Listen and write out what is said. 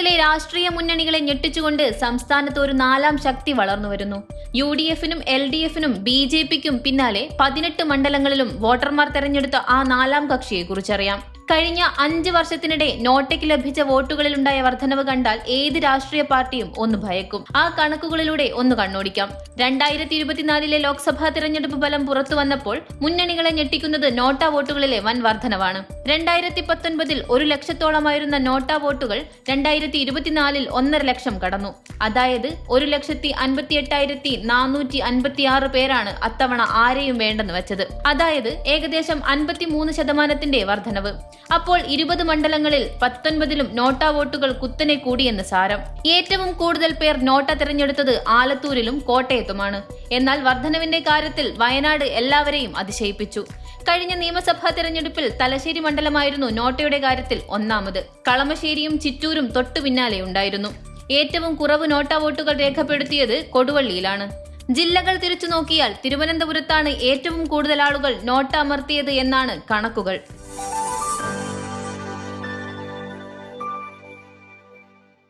കേരളത്തിലെ രാഷ്ട്രീയ മുന്നണികളെ ഞെട്ടിച്ചുകൊണ്ട് സംസ്ഥാനത്ത് ഒരു നാലാം ശക്തി വളർന്നു വരുന്നു. UDF-നും LDF-നും BJP-ക്കും പിന്നാലെ 18 മണ്ഡലങ്ങളിലും വോട്ടർമാർ തെരഞ്ഞെടുത്ത ആ നാലാം കക്ഷിയെ കുറിച്ചറിയാം. കഴിഞ്ഞ 5 വർഷത്തിനിടെ നോട്ടയ്ക്ക് ലഭിച്ച വോട്ടുകളിലുണ്ടായ വർധനവ് കണ്ടാൽ ഏത് രാഷ്ട്രീയ പാർട്ടിയും ഒന്ന് ഭയക്കും. ആ കണക്കുകളിലൂടെ ഒന്ന് കണ്ണോടിക്കാം. 2024 ലോക്സഭാ തിരഞ്ഞെടുപ്പ് ഫലം പുറത്തു വന്നപ്പോൾ മുന്നണികളെ ഞെട്ടിക്കുന്നത് നോട്ടാ വോട്ടുകളിലെ വൻ വർധനവാണ്. 2019 1 ലക്ഷത്തോളമായിരുന്ന നോട്ടാ വോട്ടുകൾ 2024 1.5 ലക്ഷം കടന്നു. അതായത് 1,58,456 പേരാണ് അത്തവണ ആരെയും വേണ്ടെന്ന് വെച്ചത്. അതായത് ഏകദേശം 53% വർധനവ്. അപ്പോൾ 20 മണ്ഡലങ്ങളിൽ 19ലും നോട്ടാ വോട്ടുകൾ കുത്തനെ കൂടിയെന്ന് സാരം. ഏറ്റവും കൂടുതൽ പേർ നോട്ട തിരഞ്ഞെടുത്തത് ആലത്തൂരിലും കോട്ടയത്തുമാണ്. എന്നാൽ വർധനവിന്റെ കാര്യത്തിൽ വയനാട് എല്ലാവരെയും അതിശയിപ്പിച്ചു. കഴിഞ്ഞ നിയമസഭാ തിരഞ്ഞെടുപ്പിൽ തലശ്ശേരി മണ്ഡലമായിരുന്നു നോട്ടയുടെ കാര്യത്തിൽ ഒന്നാമത്. കളമശ്ശേരിയും ചിറ്റൂരും തൊട്ടു പിന്നാലെ ഉണ്ടായിരുന്നു. ഏറ്റവും കുറവ് നോട്ടാ വോട്ടുകൾ രേഖപ്പെടുത്തിയത് കൊടുവള്ളിയിലാണ്. ജില്ലകൾ തിരിച്ചു നോക്കിയാൽ തിരുവനന്തപുരത്താണ് ഏറ്റവും കൂടുതൽ ആളുകൾ നോട്ട അമർത്തിയത് എന്നാണ് കണക്കുകൾ.